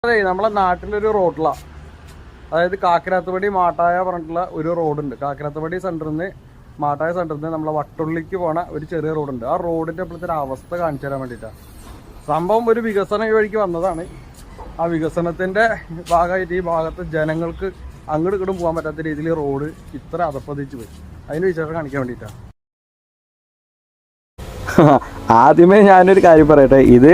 അതെ, നമ്മളെ നാട്ടിലൊരു റോഡിലാണ്, അതായത് കാക്കരാത്തുപടി മാട്ടായ പറഞ്ഞിട്ടുള്ള ഒരു റോഡുണ്ട്. കാക്കരാത്തുപടി സെന്ററിൽ നിന്ന് മാട്ടായ സെന്ററിൽ നിന്ന് നമ്മളെ വട്ടുള്ളിക്ക് പോണ ഒരു ചെറിയ റോഡുണ്ട്. ആ റോഡിന്റെ ഇപ്പോഴത്തെ ഒരു അവസ്ഥ കാണിച്ചു തരാൻ വേണ്ടിയിട്ടാണ്. സംഭവം ഒരു വികസന വഴിക്ക് വന്നതാണ്. ആ വികസനത്തിന്റെ ഭാഗമായിട്ട് ഈ ഭാഗത്ത് ജനങ്ങൾക്ക് അങ്ങോട്ട് ഇങ്ങോട്ടും പോകാൻ പറ്റാത്ത രീതിയിൽ റോഡ് ഇത്ര അധപ്പതിച്ച് പോയി. അതിന് വിശേഷം കാണിക്കാൻ വേണ്ടിയിട്ടാണ്. ആദ്യമേ ഞാനൊരു കാര്യം പറയട്ടെ, ഇത്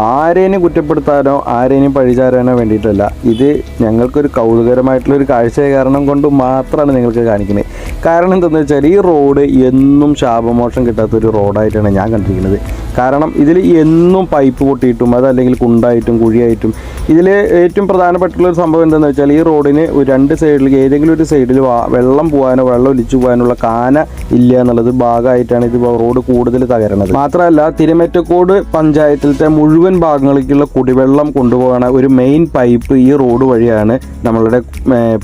ആരേനും കുറ്റപ്പെടുത്താനോ ആരേനും പഴിചാരാനോ വേണ്ടിയിട്ടല്ല. ഇത് ഞങ്ങൾക്കൊരു കൗതുകരമായിട്ടുള്ളൊരു കാഴ്ച കാരണം കൊണ്ട് മാത്രമാണ് നിങ്ങൾക്ക് കാണിക്കുന്നത്. കാരണം എന്താണെന്ന് വെച്ചാൽ ഈ റോഡ് എന്നും ശാപമോഷം കിട്ടാത്തൊരു റോഡായിട്ടാണ് ഞാൻ കണ്ടിരിക്കുന്നത്. കാരണം ഇതിൽ എന്നും പൈപ്പ് പൊട്ടിയിട്ടും അതല്ലെങ്കിൽ കുണ്ടായിട്ടും കുഴിയായിട്ടും ഇതിൽ ഏറ്റവും പ്രധാനപ്പെട്ടുള്ളൊരു സംഭവം എന്താണെന്ന് വെച്ചാൽ ഈ റോഡിന് രണ്ട് സൈഡിൽ ഏതെങ്കിലും ഒരു സൈഡിൽ വെള്ളം പോകാനോ വെള്ളം ഒലിച്ചു പോകാനുള്ള കാന ഇല്ല എന്നുള്ളത് ഭാഗമായിട്ടാണ് ഇത് റോഡ് കൂടുതൽ തകരുന്നത്. മാത്രമല്ല തിരുമറ്റക്കോട് പഞ്ചായത്തിലത്തെ മുഴുവൻ ഭാഗങ്ങളിലേക്കുള്ള കുടിവെള്ളം കൊണ്ടുപോകുന്ന ഒരു മെയിൻ പൈപ്പ് ഈ റോഡ് വഴിയാണ് നമ്മളുടെ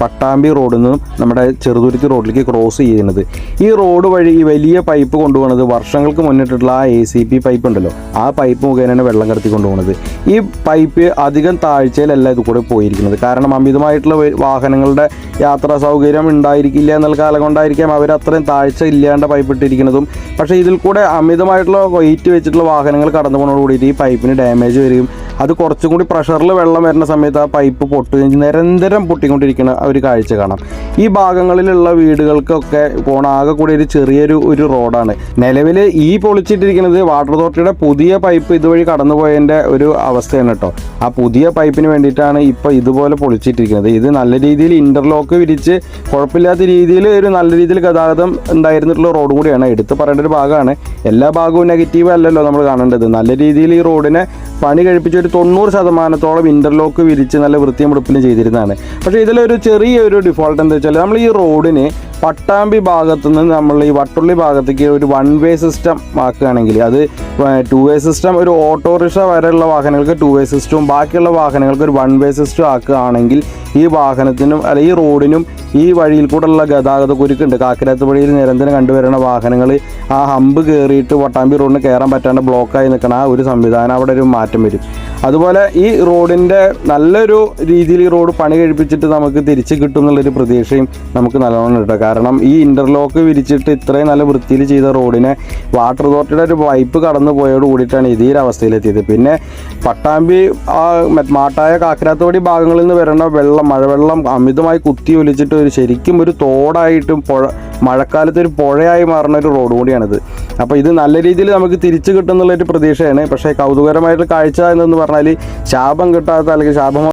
പട്ടാമ്പി റോഡിൽ നിന്നും നമ്മുടെ ചെറുതുരുത്തി റോഡിലേക്ക് ക്രോസ് ചെയ്യുന്നത്. ഈ റോഡ് വഴി ഈ വലിയ പൈപ്പ് കൊണ്ടുപോകുന്നത് വർഷങ്ങൾക്ക് മുന്നിട്ടുള്ള ആ ACP പൈപ്പ് ഉണ്ടല്ലോ, ആ പൈപ്പ് മുഖേനയാണ് വെള്ളം കടത്തി കൊണ്ടുപോകുന്നത്. ഈ പൈപ്പ് അധികം താഴ്ചയിലല്ല ഇത് കൂടെ പോയിരിക്കുന്നത്. കാരണം അമിതമായിട്ടുള്ള വാഹനങ്ങളുടെ യാത്രാ സൗകര്യം ഉണ്ടായിരിക്കില്ല എന്നുള്ള കാലം കൊണ്ടായിരിക്കാം അവർ അത്രയും താഴ്ച ഇല്ലാണ്ട് പൈപ്പ് ഇട്ടിരിക്കുന്നതും. പക്ഷേ ഇതിൽ കൂടെ അമിതമായിട്ടുള്ള വെയിറ്റ് വെച്ചിട്ടുള്ള വാഹനങ്ങൾ കടന്നു പോകുന്നതോടുകൂടിയിട്ട് ഈ പൈപ്പിന് ഡാമേജ് വരികയും അത് കുറച്ചും കൂടി പ്രഷറിൽ വെള്ളം വരുന്ന സമയത്ത് ആ പൈപ്പ് പൊട്ടുകയും നിരന്തരം പൊട്ടിക്കൊണ്ടിരിക്കുന്ന ഒരു കാഴ്ച കാണാം. ഈ ഭാഗങ്ങളിലുള്ള വീടുകൾക്കൊക്കെ പോണ ആകെ കൂടി ഒരു ചെറിയൊരു റോഡാണ്. നിലവിൽ ഈ പൊളിച്ചിട്ടിരിക്കുന്നത് വാട്ടർ അതോറിറ്റിയുടെ പുതിയ പൈപ്പ് ഇതുവഴി കടന്നുപോയതിൻ്റെ ഒരു അവസ്ഥയാണ് കേട്ടോ. ആ പുതിയ പൈപ്പിന് വേണ്ടിയിട്ടാണ് ഇപ്പോൾ ഇതുപോലെ പൊളിച്ചിട്ടിരിക്കുന്നത്. ഇത് നല്ല രീതിയിൽ ഇൻ്റർലോക്ക് വിരിച്ച് കുഴപ്പമില്ലാത്ത രീതിയിൽ ഒരു നല്ല രീതിയിൽ ഗതാഗതം ഉണ്ടായിരുന്നിട്ടുള്ള റോഡ് കൂടിയാണ്. എടുത്ത് പറയേണ്ട ഒരു ഭാഗമാണ്. എല്ലാ ഭാഗവും നെഗറ്റീവ് അല്ലല്ലോ നമ്മൾ കാണേണ്ടത്. നല്ല രീതിയിൽ ഈ റോഡിനെ പണി കഴിപ്പിച്ച് ഒരു 90% ഇൻ്റർലോക്ക് വിരിച്ച് നല്ല വൃത്തിയും വെടുപ്പിലും ചെയ്തിരുന്നതാണ്. പക്ഷേ ഇതിലൊരു ചെറിയൊരു ഡിഫോൾട്ട് എന്താ വെച്ചാൽ നമ്മൾ ഈ റോഡിന് പട്ടാമ്പി ഭാഗത്തു നിന്ന് നമ്മൾ ഈ വട്ടുള്ളി ഭാഗത്തേക്ക് ഒരു 1 വേ സിസ്റ്റം ആക്കുകയാണെങ്കിൽ അത് 2 വേ സിസ്റ്റം, ഒരു ഓട്ടോറിക്ഷ വരെയുള്ള വാഹനങ്ങൾക്ക് 2 വേ സിസ്റ്റവും ബാക്കിയുള്ള വാഹനങ്ങൾക്ക് ഒരു 1 വേ സിസ്റ്റം ആക്കുകയാണെങ്കിൽ ഈ വാഹനത്തിനും അല്ല ഈ റോഡിനും ഈ വഴിയിൽ കൂടെയുള്ള ഗതാഗത കുരുക്കുണ്ട്. കാക്കരാത്തുപടിയിൽ നിരന്തരം കണ്ടുവരുന്ന വാഹനങ്ങൾ ആ ഹമ്പ് കയറിയിട്ട് പട്ടാമ്പി റോഡിന് കയറാൻ പറ്റാണ്ട് ബ്ലോക്കായി നിൽക്കണം. ആ ഒരു സംവിധാനം അവിടെ ഒരു മാറ്റം വരും. അതുപോലെ ഈ റോഡിൻ്റെ നല്ലൊരു രീതിയിൽ ഈ റോഡ് പണി കഴിപ്പിച്ചിട്ട് നമുക്ക് തിരിച്ച് കിട്ടും എന്നുള്ളൊരു പ്രതീക്ഷയും നമുക്ക് നല്ലോണം കിട്ടും. കാരണം ഈ ഇൻ്റർലോക്ക് വിരിച്ചിട്ട് ഇത്രയും നല്ല വൃത്തിയിൽ ചെയ്ത റോഡിനെ വാട്ടർ അതോറിറ്റിയുടെ ഒരു പൈപ്പ് കടന്നു പോയോട് കൂടിയിട്ടാണ് ഇതേ അവസ്ഥയിലെത്തിയത്. പിന്നെ പട്ടാമ്പി മാട്ടായ കാക്കരാത്തുപടി ഭാഗങ്ങളിൽ നിന്ന് വരുന്ന മഴവെള്ളം അമിതമായി കുത്തി ഒലിച്ചിട്ട് ശരിക്കും ഒരു തോടായിട്ടും മഴക്കാലത്ത് ഒരു പുഴയായി മാറുന്ന ഒരു റോഡ് കൂടിയാണിത്. അപ്പോൾ ഇത് നല്ല രീതിയിൽ നമുക്ക് തിരിച്ചു കിട്ടും എന്നുള്ളൊരു പ്രതീക്ഷയാണ്. പക്ഷേ കൗതുകരമായിട്ടുള്ള കാഴ്ച എന്നു പറഞ്ഞാൽ ശാപം കിട്ടാത്ത അല്ലെങ്കിൽ ശാപം